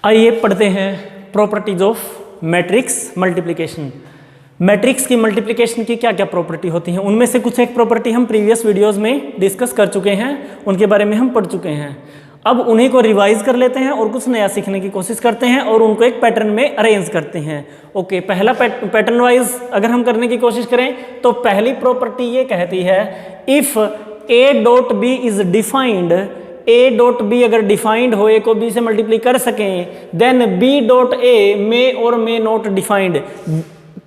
आइए पढ़ते हैं properties of matrix multiplication. Matrix की मल्टीप्लिकेशन की क्या क्या प्रॉपर्टी होती हैं, उनमें से कुछ एक प्रॉपर्टी हम प्रीवियस वीडियोस में डिस्कस कर चुके हैं, उनके बारे में हम पढ़ चुके हैं। अब उन्हीं को रिवाइज कर लेते हैं और कुछ नया सीखने की कोशिश करते हैं और उनको एक पैटर्न में अरेंज करते हैं। ओके, पहला पैटर्न वाइज अगर हम करने की कोशिश करें तो पहली प्रॉपर्टी ये कहती है if A dot B is defined, A dot B अगर डिफाइंड हो, ए को बी से मल्टीप्लाई कर सकें, then B dot A may और मे नॉट डिफाइंड।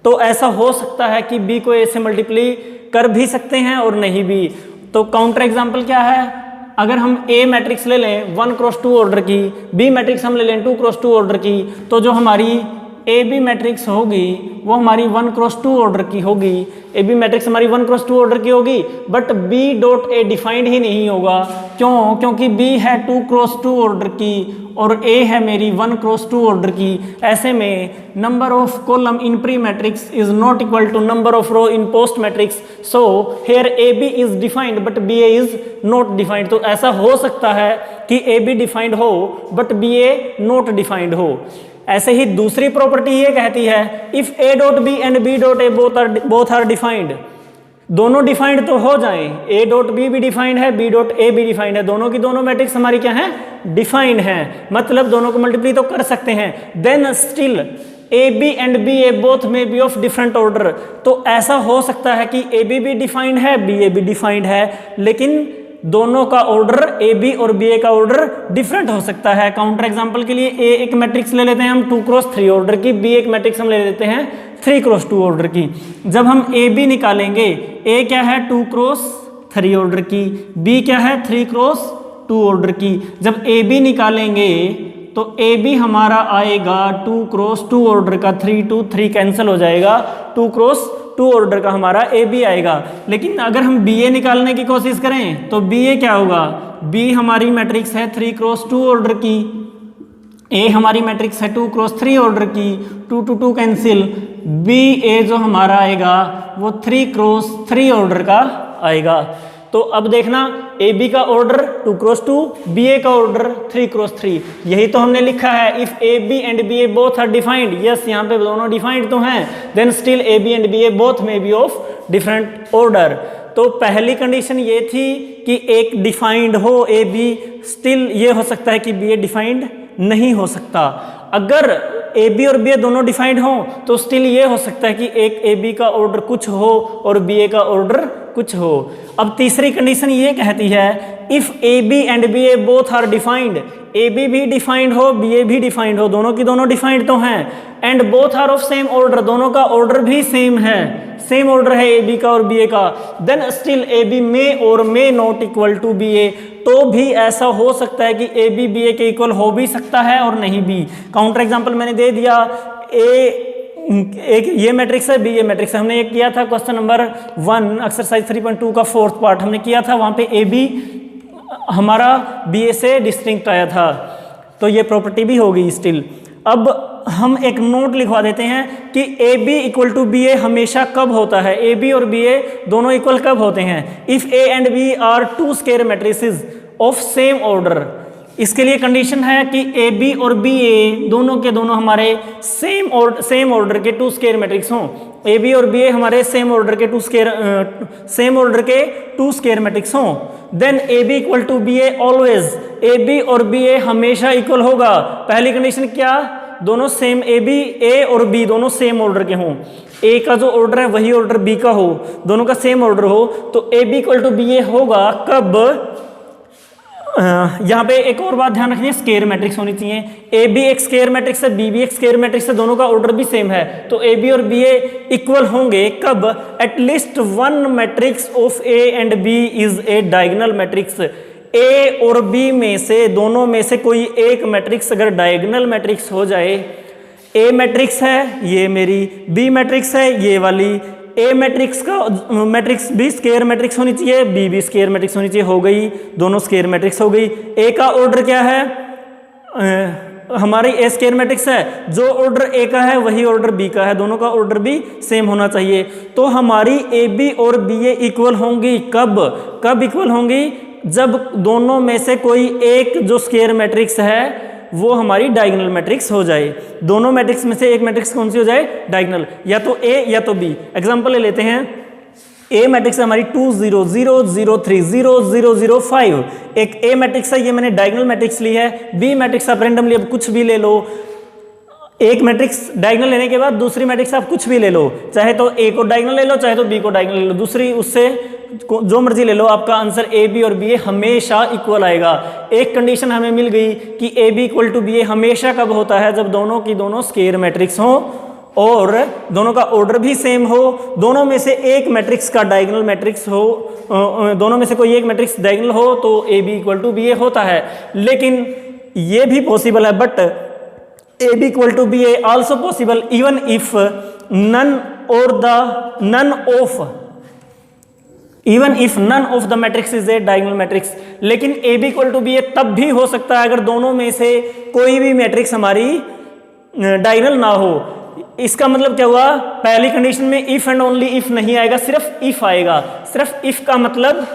तो ऐसा हो सकता है कि बी को ए से मल्टीप्लाई कर भी सकते हैं और नहीं भी। तो काउंटर एग्जांपल क्या है, अगर हम ए मैट्रिक्स ले लें 1x2 ऑर्डर की, बी मैट्रिक्स हम ले लें 2x2 ऑर्डर की, तो जो हमारी ए बी मैट्रिक्स होगी वो हमारी 1x2 ऑर्डर की होगी। ए बी मैट्रिक्स हमारी 1x2 ऑर्डर की होगी, but B dot A defined ही नहीं होगा। क्यों? क्योंकि बी है 2x2 ऑर्डर की और ए है मेरी 1x2 ऑर्डर की। ऐसे में number of column in pre matrix is not equal to number of row in post matrix. So here A B is defined but B A is not defined. तो ऐसा हो सकता है कि ए बी डिफाइंड हो but B A not defined हो। ऐसे ही दूसरी प्रॉपर्टी ये कहती है if A dot B and B dot A both are defined, दोनों डिफाइंड तो हो जाएं, ए डॉट बी भी डिफाइंड है, बी डॉट ए भी डिफाइंड है, दोनों की दोनों मैट्रिक्स हमारी क्या है, डिफाइंड है, मतलब दोनों को मल्टीप्लाई तो कर सकते हैं। Then still A B and B A both may be of different order. तो ऐसा हो सकता है कि ए बी भी डिफाइंड है, बी ए भी डिफाइंड है, लेकिन दोनों का ऑर्डर ए बी और बी ए का ऑर्डर डिफरेंट हो सकता है। काउंटर एग्जांपल के लिए ए एक मैट्रिक्स ले लेते हैं हम 2x3 ऑर्डर की, बी एक मैट्रिक्स हम ले लेते हैं 3x2 ऑर्डर की। जब हम ए बी निकालेंगे, ए क्या है 2x3 ऑर्डर की, बी क्या है 3x2 ऑर्डर की। जब ए बी निकालेंगे तो ए बी हमारा आएगा 2x2 ऑर्डर का, 3 2 3 कैंसिल हो जाएगा, 2x2 ऑर्डर का हमारा ए बी आएगा। लेकिन अगर हम बी ए निकालने की कोशिश करें तो बी ए क्या होगा, बी हमारी मैट्रिक्स है 3x2 ऑर्डर की, ए हमारी मैट्रिक्स है 2x3 ऑर्डर की, 2 2 2 कैंसिल, बी ए जो हमारा आएगा वो 3x3 ऑर्डर का आएगा। तो अब देखना ए बी का ऑर्डर 2x2, बी ए का ऑर्डर 3x3, यही तो हमने लिखा है if A B and B A both are defined. Yes, यहाँ पे दोनों डिफाइंड तो हैं, then still A B and B A both may be of different order. तो पहली कंडीशन ये थी कि एक डिफाइंड हो ए बी, स्टिल ये हो सकता है कि बी ए डिफाइंड नहीं हो सकता। अगर ए बी और बी ए दोनों डिफाइंड हो तो स्टिल ये हो सकता है कि एक ए बी का ऑर्डर कुछ हो और बी ए का ऑर्डर कुछ हो। अब तीसरी कंडीशन ये कहती है if A B and B A both are defined, A B भी डिफाइंड हो, बी ए भी डिफाइंड हो, दोनों की दोनों डिफाइंड तो हैं, and both are of same order, दोनों का ऑर्डर भी सेम है, सेम ऑर्डर है ए बी का और बी ए का, then still A B may और may not equal to B A. तो भी ऐसा हो सकता है कि ए बी बी ए के इक्वल हो भी सकता है और नहीं भी। काउंटर एग्जांपल मैंने दे दिया, एक ये मैट्रिक्स है, बी ए मैट्रिक्स है। हमने ये किया था क्वेश्चन नंबर 1 एक्सरसाइज 3.2 का 4th पार्ट हमने किया था, वहाँ पे ए बी हमारा बी ए से डिस्टिंक्ट आया था, तो ये प्रॉपर्टी भी होगी स्टिल। अब हम एक नोट लिखवा देते हैं कि A B equal to B A हमेशा कब होता है, ए बी और बी ए दोनों इक्वल कब होते हैं, if A and B are 2 square matrices of same order. इसके लिए कंडीशन है कि ए बी और बी ए दोनों के दोनों हमारे सेम ऑर्डर के 2 स्क्वायर मैट्रिक्स हों। ए बी और बी ए हमारे सेम ऑर्डर के 2 स्क्वायर मैट्रिक्स हों। Then A B equal to B A always, A B और बी ए हमेशा इक्वल होगा। पहली कंडीशन क्या, दोनों सेम, ए बी ए और बी दोनों सेम ऑर्डर के हों, ए का जो ऑर्डर है वही ऑर्डर बी का हो, दोनों का सेम ऑर्डर हो। तो A B equal to B A होगा कब, यहाँ पे एक और बात ध्यान रखनी, स्क्वायर मैट्रिक्स होनी चाहिए। ए बी एक स्क्वायर मैट्रिक्स है, बी भी एक स्क्वायर मैट्रिक्स है, दोनों का ऑर्डर भी सेम है, तो ए बी और बी ए इक्वल होंगे कब, at least one matrix of A and B is a diagonal matrix. A और बी में से, दोनों में से कोई एक मैट्रिक्स अगर डायगोनल मैट्रिक्स हो जाए, ए मैट्रिक्स है ये मेरी, बी मैट्रिक्स है ये वाली, ए मैट्रिक्स का मैट्रिक्स भी स्क्वायर मैट्रिक्स होनी चाहिए, बी भी स्क्वायर मैट्रिक्स होनी चाहिए, हो गई, दोनों स्क्वायर मैट्रिक्स हो गई। ए का ऑर्डर क्या है, हमारी ए स्क्वायर मैट्रिक्स है, जो ऑर्डर ए का है वही ऑर्डर बी का है, दोनों का ऑर्डर भी सेम होना चाहिए। तो हमारी ए बी और बी ए इक्वल होंगी कब इक्वल होंगी, जब दोनों में से कोई एक जो स्क्वायर मैट्रिक्स है वो हमारी डायगोनल मैट्रिक्स हो जाए। दोनों मैट्रिक्स में से एक मैट्रिक्स कौन सी हो जाए? डायगोनल, या तो ए या तो बी। एग्जांपल ले लेते हैं, ए मैट्रिक्स हमारी 2 0 0 0 3 0 0 0 5, एक ए मैट्रिक्स है, ये मैंने डायगोनल मैट्रिक्स ली है। बी मैट्रिक्स आप रैंडमली अब कुछ भी ले लो, एक मैट्रिक्स डायगोनल लेने के बाद दूसरी मैट्रिक्स आप कुछ भी ले लो, चाहे तो ए को डायगोनल ले लो, चाहे तो बी को डायगोनल ले लो, दूसरी उससे जो मर्जी ले लो, आपका आंसर ए बी और बी ए हमेशा इक्वल आएगा। एक कंडीशन हमें मिल गई कि A B equal to B A हमेशा कब होता है? जब दोनों की दोनों स्केयर मैट्रिक्स हो और दोनों का ऑर्डर भी सेम हो, दोनों में से एक मैट्रिक्स का डायगोनल मैट्रिक्स हो, दोनों में से कोई एक मैट्रिक्स डायगोनल हो तो A B equal to B A होता है। लेकिन ये भी पॉसिबल है, but A B equal to B A also possible even if none of the matrix is a diagonal matrix. लेकिन A B equal to B A तब भी हो सकता है अगर दोनों में से कोई भी मैट्रिक्स हमारी डायगोनल ना हो। इसका मतलब क्या हुआ? पहली कंडीशन में इफ एंड ओनली इफ नहीं आएगा, सिर्फ इफ आएगा। सिर्फ इफ का मतलब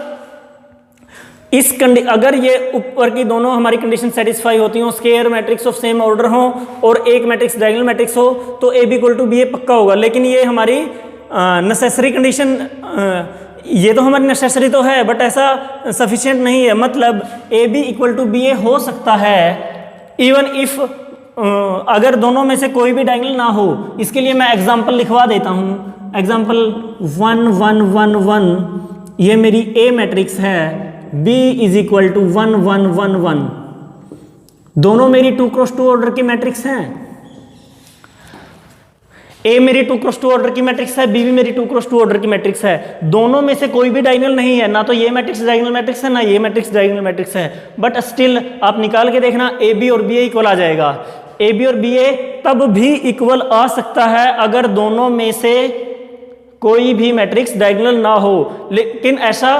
अगर ये ऊपर की दोनों हमारी कंडीशन सेटिस्फाई होती हो, square matrix of same order हो और एक मैट्रिक्स डायगोनल मैट्रिक्स हो, तो A B equal to B A पक्का होगा। लेकिन ये हमारी नेसेसरी कंडीशन, ये तो हमारी नेसेसरी तो है बट ऐसा सफिशिएंट नहीं है। मतलब A B equal to B A हो सकता है इवन इफ अगर दोनों में से कोई भी डायगोनल ना हो। इसके लिए मैं एग्जांपल लिखवा देता हूँ। एग्जांपल 1 1 1 1, ये मेरी ए मैट्रिक्स है, B इज इक्वल टू 1 1 1 1, दोनों मेरी 2 क्रॉस 2 ऑर्डर की मैट्रिक्स हैं। ए मेरी 2 क्रॉस 2 ऑर्डर की मैट्रिक्स है, बी भी मेरी 2 क्रॉस 2 ऑर्डर की मैट्रिक्स है। दोनों में से कोई भी डायगोनल नहीं है, ना तो ये मैट्रिक्स डायगोनल मैट्रिक्स है, ना ये मैट्रिक्स डायगोनल मैट्रिक्स है। बट स्टिल आप निकाल के देखना, ए बी और बी ए इक्वल आ जाएगा। ए बी और बी ए तब भी इक्वल आ सकता है अगर दोनों में से कोई भी मैट्रिक्स डायगोनल ना हो। लेकिन ऐसा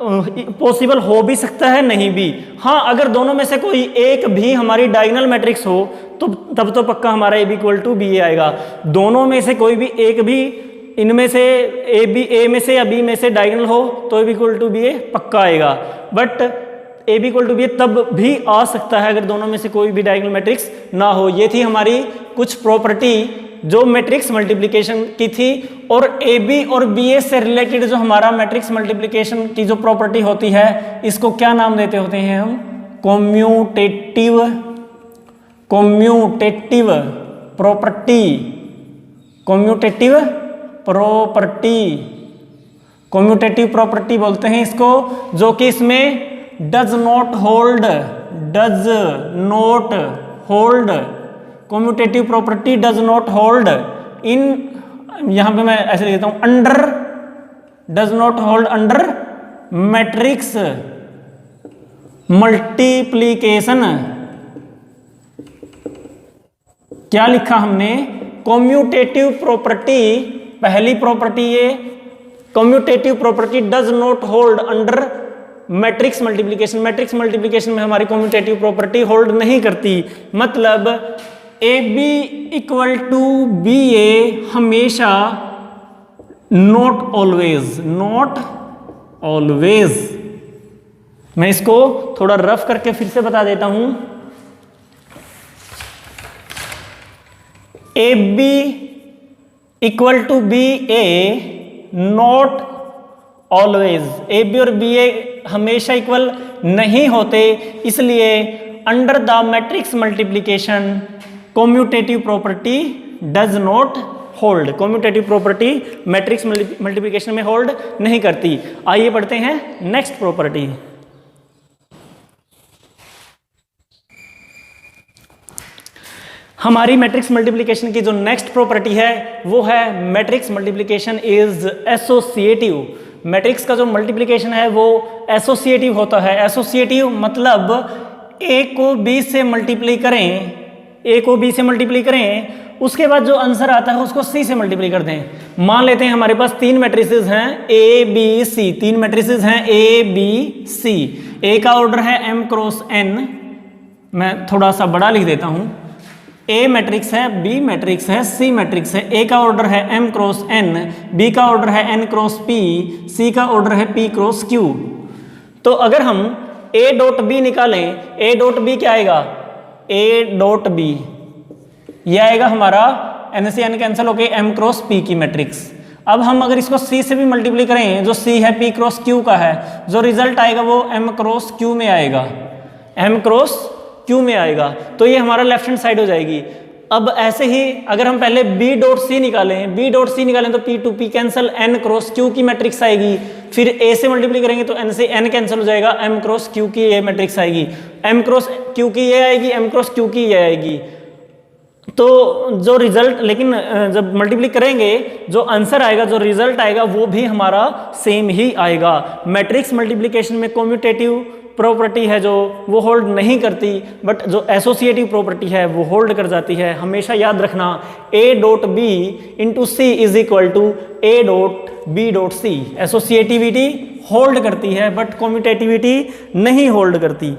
पॉसिबल हो भी सकता है, नहीं भी। हाँ, अगर दोनों में से कोई एक भी हमारी डायगोनल मैट्रिक्स हो तो तब तो पक्का हमारा A B equal to B A आएगा। दोनों में से कोई भी एक भी इनमें से ए में से या बी में से डायगोनल हो तो A B equal to B A पक्का आएगा। But A B equal to B A तब भी आ सकता है अगर दोनों में से कोई भी डायगोनल मैट्रिक्स ना हो। ये थी हमारी कुछ प्रॉपर्टी जो मैट्रिक्स मल्टीप्लिकेशन की थी। और ए बी और बी ए से रिलेटेड जो हमारा मैट्रिक्स मल्टीप्लिकेशन की जो प्रॉपर्टी होती है, इसको क्या नाम देते होते हैं हम? Commutative property. कॉम्यूटेटिव प्रॉपर्टी बोलते हैं इसको, जो कि इसमें does not hold commutative property does not hold in, यहां पे मैं ऐसे लिख देता हूं, does not hold under matrix multiplication. क्या लिखा हमने? कॉम्यूटेटिव प्रॉपर्टी, पहली प्रॉपर्टी ये, commutative property does not hold under matrix multiplication. Matrix multiplication में हमारी कॉम्यूटेटिव प्रॉपर्टी होल्ड नहीं करती। मतलब A B equal to B A हमेशा, नॉट ऑलवेज। मैं इसको थोड़ा रफ करके फिर से बता देता हूं। A B equal to B A not always. A B और बी ए हमेशा इक्वल नहीं होते, इसलिए under the matrix multiplication commutative property does not hold. Commutative property matrix multiplication में होल्ड नहीं करती। आइए पढ़ते हैं नेक्स्ट प्रॉपर्टी। हमारी मैट्रिक्स मल्टीप्लिकेशन की जो नेक्स्ट प्रॉपर्टी है वो है matrix multiplication is associative. Matrix का जो मल्टीप्लिकेशन है वो एसोसिएटिव होता है। एसोसिएटिव मतलब ए को बी से मल्टीप्लाई करें, उसके बाद जो आंसर आता है उसको सी से मल्टीप्लाई कर दें। मान लेते हैं हमारे पास तीन मैट्रिसेस हैं ए बी सी, तीन मैट्रिसेस हैं ए बी सी। ए का ऑर्डर है m क्रॉस n, मैं थोड़ा सा बड़ा लिख देता हूं। ए मैट्रिक्स है, बी मैट्रिक्स है, सी मैट्रिक्स है। ए का ऑर्डर है m क्रॉस n, बी का ऑर्डर है n क्रॉस p, सी का ऑर्डर है p क्रॉस q। तो अगर हम a डॉट बी निकालें, a डॉट बी क्या आएगा? ए डॉट बी, ये आएगा हमारा एन से एन कैंसिल होके एम क्रॉस पी की मैट्रिक्स। अब हम अगर इसको सी से भी मल्टीप्लाई करें, जो सी है पी क्रॉस क्यू का है, जो रिजल्ट आएगा वो एम क्रॉस क्यू में आएगा, एम क्रॉस क्यू में आएगा, तो ये हमारा लेफ्ट हैंड साइड हो जाएगी। अब ऐसे ही अगर हम पहले बी डॉट सी निकालें, बी डॉट सी निकालें तो P to P cancel, N cross Q की मैट्रिक्स आएगी। फिर ए से मल्टीप्लाई करेंगे तो एन से एन कैंसिल हो जाएगा, एम क्रॉस क्यू की ये मैट्रिक्स आएगी, एम क्रॉस क्यू की ये आएगी, एम क्रॉस क्यू की ये आएगी। तो जो रिजल्ट, लेकिन जब मल्टीप्लाई करेंगे जो आंसर आएगा, जो रिजल्ट आएगा वो भी हमारा सेम ही आएगा। मैट्रिक्स मल्टीप्लिकेशन में कम्यूटेटिव प्रॉपर्टी है जो वो होल्ड नहीं करती, बट जो एसोसिएटिव प्रॉपर्टी है वो होल्ड कर जाती है। हमेशा याद रखना A dot B into C is equal to A dot B dot C. Associativity hold करती है बट कम्यूटेटिविटी नहीं होल्ड करती।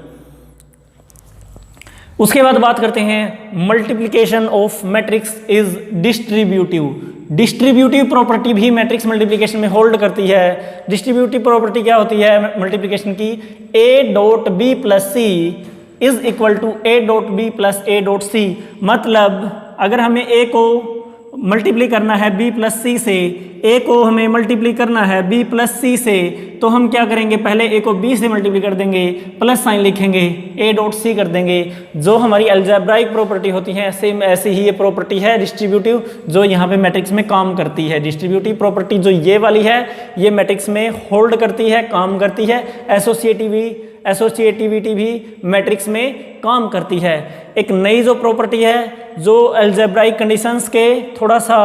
उसके बाद बात करते हैं multiplication of matrix is distributive. Distributive property भी मैट्रिक्स मल्टीप्लिकेशन में होल्ड करती है। डिस्ट्रीब्यूटिव प्रॉपर्टी क्या होती है मल्टीप्लिकेशन की? A dot B plus C is equal to A dot B plus A dot C. मतलब अगर हमें ए को मल्टीप्लाई करना है बी प्लस सी से, ए को हमें मल्टीप्लाई करना है बी प्लस सी से, तो हम क्या करेंगे? पहले ए को बी से मल्टीप्लाई कर देंगे, प्लस साइन लिखेंगे, ए डॉट सी कर देंगे। जो हमारी अलजेब्राइक प्रॉपर्टी होती है सेम ऐसे ही ये प्रॉपर्टी है डिस्ट्रीब्यूटिव, जो यहाँ पे मैट्रिक्स में काम करती है। डिस्ट्रीब्यूटिव प्रॉपर्टी जो ये वाली है ये मैट्रिक्स में होल्ड करती है, काम करती है। एसोसिएटिविटी भी मैट्रिक्स में काम करती है। एक नई जो प्रॉपर्टी है जो अलजेब्राइक कंडीशंस के थोड़ा सा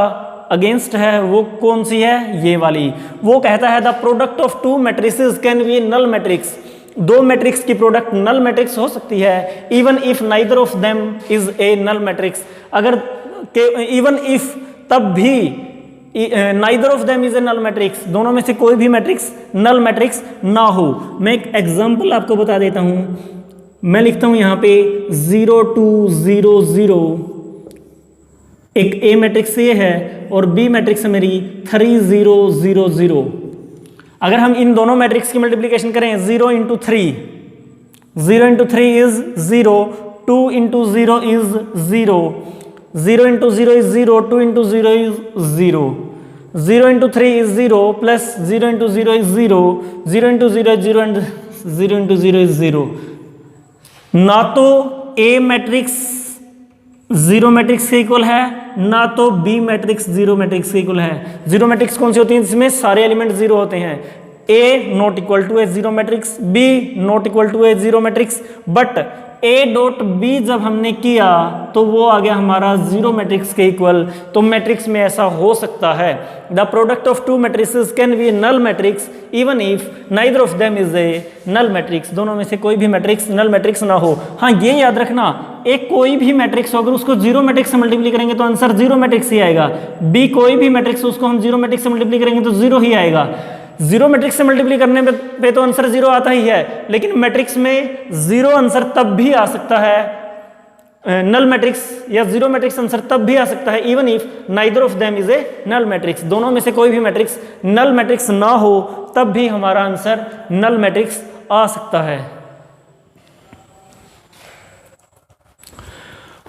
अगेंस्ट है, वो कौन सी है? ये वाली। वो कहता है the product of two matrices can be null matrix. दो मैट्रिक्स की प्रोडक्ट नल मैट्रिक्स हो सकती है, even if neither of them is a null matrix. अगर इवन इफ, तब भी neither of them is a null matrix, दोनों में से कोई भी मैट्रिक्स नल मैट्रिक्स ना हो। मैं एक एग्जांपल आपको बता देता हूं। मैं लिखता हूं यहां पे 0 2 0 0, एक ए मैट्रिक्स ये है और बी मैट्रिक्स है मेरी 3 0 0 0। अगर हम इन दोनों मैट्रिक्स की मल्टीप्लिकेशन करें 0 into 3, 0 into 3 is 0, 2 into 0 is 0, 0 into 0 is 0, 2 into 0 is 0, 0 into 3 is 0, plus 0 into 0 is 0, 0 into 0 is 0 and 0 into 0 is 0। ना तो ए मैट्रिक्स 0 मैट्रिक्स के इक्वल है, ना तो बी मैट्रिक्स 0 मैट्रिक्स के इक्वल है। 0 मैट्रिक्स कौन सी होती है? जिसमें सारे एलिमेंट 0 होते हैं। A not equal to a 0 matrix, B not equal to a 0 matrix. But A dot B जब हमने किया तो वो आ गया हमारा 0 मैट्रिक्स के इक्वल। तो मैट्रिक्स में ऐसा हो सकता है the product of two matrices can be null matrix even if neither of them is a null matrix. दोनों में से कोई भी मैट्रिक्स नल मैट्रिक्स ना हो। हाँ, ये याद रखना, एक कोई भी मैट्रिक्स हो अगर उसको 0 मैट्रिक्स से मल्टीप्लाई करेंगे तो आंसर 0 मैट्रिक्स ही आएगा। बी कोई भी मैट्रिक्स उसको हम 0 मैट्रिक्स से मल्टीप्लाई करेंगे तो 0 ही आएगा। 0 मैट्रिक्स से मल्टीप्लाई करने पे तो आंसर 0 आता ही है, लेकिन मैट्रिक्स में 0 आंसर तब भी आ सकता है, नल मैट्रिक्स या 0 मैट्रिक्स आंसर तब भी आ सकता है even if neither of them is a null matrix. दोनों में से कोई भी मैट्रिक्स नल मैट्रिक्स ना हो तब भी हमारा आंसर नल मैट्रिक्स आ सकता है।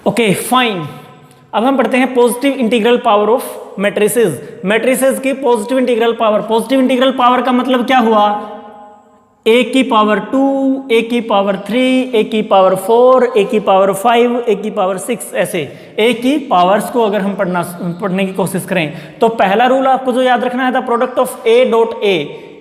Okay fine. अब हम पढ़ते हैं positive integral power of matrices. Matrices की positive integral power. Positive integral power का मतलब क्या हुआ? ए की पावर 2, ए की पावर 3, ए की पावर 4, ए की पावर 5, ए की पावर 6, ऐसे ए की पावर्स को अगर हम पढ़ने की कोशिश करें तो पहला रूल आपको जो याद रखना है the product of A dot A.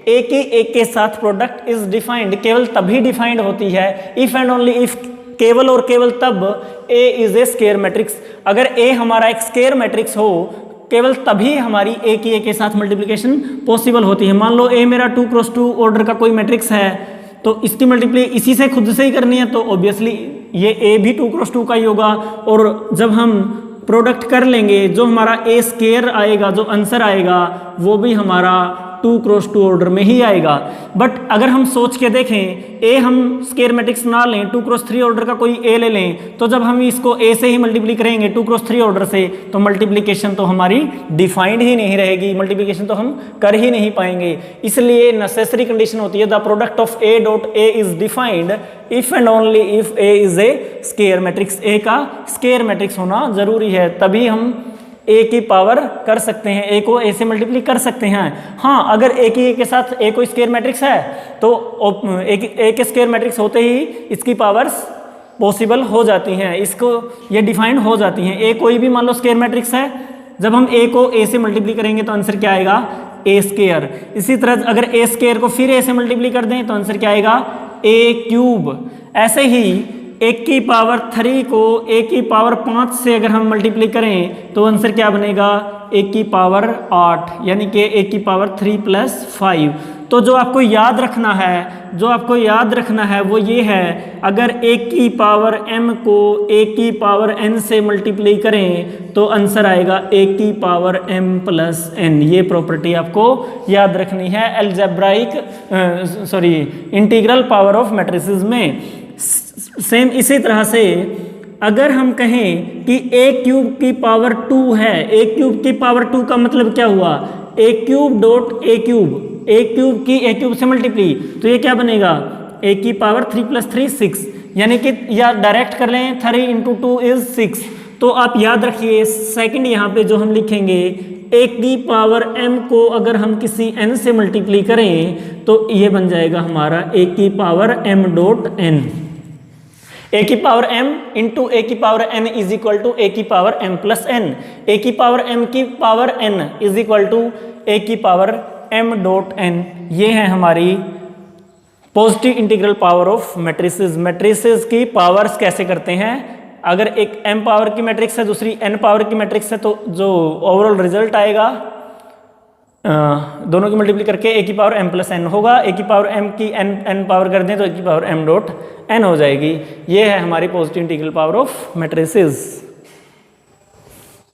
A की ए के साथ प्रोडक्ट इज डिफाइंड, केवल तभी डिफाइंड होती है इफ एंड ओनली इफ, केवल और केवल तब ए इज ए स्केयर मैट्रिक्स। अगर ए हमारा एक स्केयर मैट्रिक्स हो केवल तभी हमारी ए की ए के साथ मल्टीप्लिकेशन पॉसिबल होती है। मान लो ए मेरा 2 क्रॉस 2 ऑर्डर का कोई मैट्रिक्स है तो इसकी मल्टीप्लाई इसी से खुद से ही करनी है, तो ऑब्वियसली ये ए भी 2 क्रॉस 2 का ही होगा। और जब हम प्रोडक्ट कर लेंगे जो हमारा ए स्केयर आएगा, जो आंसर आएगा वो भी हमारा 2 क्रॉस 2 ऑर्डर में ही आएगा। बट अगर हम सोच के देखें, ए हम स्क्वायर मैट्रिक्स ना लें, 2 क्रॉस 3 ऑर्डर का कोई ए ले लें, तो जब हम इसको ए से ही मल्टीप्लाई करेंगे 2 क्रॉस 3 ऑर्डर से, तो मल्टीप्लिकेशन तो हमारी डिफाइंड ही नहीं रहेगी, मल्टीप्लिकेशन तो हम कर ही नहीं पाएंगे। इसलिए नेसेसरी कंडीशन होती है the product of A dot A is defined if and only if A is a square matrix. A का स्क्वायर मैट्रिक्स होना जरूरी है, तभी हम ए की पावर कर सकते हैं, ए को ए से मल्टीप्लाई कर सकते हैं। हाँ, अगर ए की ए के साथ ए को स्क्वायर मैट्रिक्स है तो ए के स्क्वायर मैट्रिक्स होते ही इसकी पावर्स पॉसिबल हो जाती हैं, इसको ये डिफाइंड हो जाती हैं। ए कोई भी मान लो स्क्वायर मैट्रिक्स है, जब हम ए को ए से मल्टीप्लाई करेंगे तो आंसर क्या आएगा, ए स्क्वायर। इसी तरह अगर ए स्क्वायर को फिर ए से मल्टीप्लाई कर दें तो आंसर क्या आएगा, ए क्यूब। ऐसे ही एक की पावर 3 को एक की पावर 5 से अगर हम मल्टीप्लाई करें तो आंसर क्या बनेगा, एक की पावर 8, यानी कि एक की पावर 3 + 5। तो जो आपको याद रखना है, वो ये है, अगर एक की पावर m को एक की पावर n से मल्टीप्लाई करें तो आंसर आएगा एक की पावर m + n। ये प्रॉपर्टी आपको याद रखनी है इंटीग्रल पावर ऑफ मैट्रिसेस में। सेम इसी तरह से अगर हम कहें कि ए क्यूब की पावर 2 है, ए क्यूब की पावर 2 का मतलब क्या हुआ, A cube dot A cube, A cube की ए क्यूब से मल्टीप्लाई, तो ये क्या बनेगा, ए की पावर 3 + 3 6, यानी कि या डायरेक्ट कर लें 3 × 2 = 6। तो आप याद रखिए सेकंड यहाँ पे जो हम लिखेंगे, ए की पावर m को अगर हम किसी n से मल्टीप्लाई करें तो ये बन जाएगा हमारा ए की power m dot n। A की पावर m इंटू ए की power n is equal to A की पावर m + n। ए की पावर m की power n is equal to A की पावर m डॉट n। ये है हमारी positive integral power of matrices. Matrices की powers कैसे करते हैं, अगर एक m पावर की मैट्रिक्स है, दूसरी n पावर की मैट्रिक्स है, तो जो ओवरऑल रिजल्ट आएगा दोनों की मल्टीप्लाई करके ए की पावर m + n होगा। ए की पावर m की n पावर कर दें तो ए की पावर m डॉट n हो जाएगी। ये है हमारी positive integral power of matrices.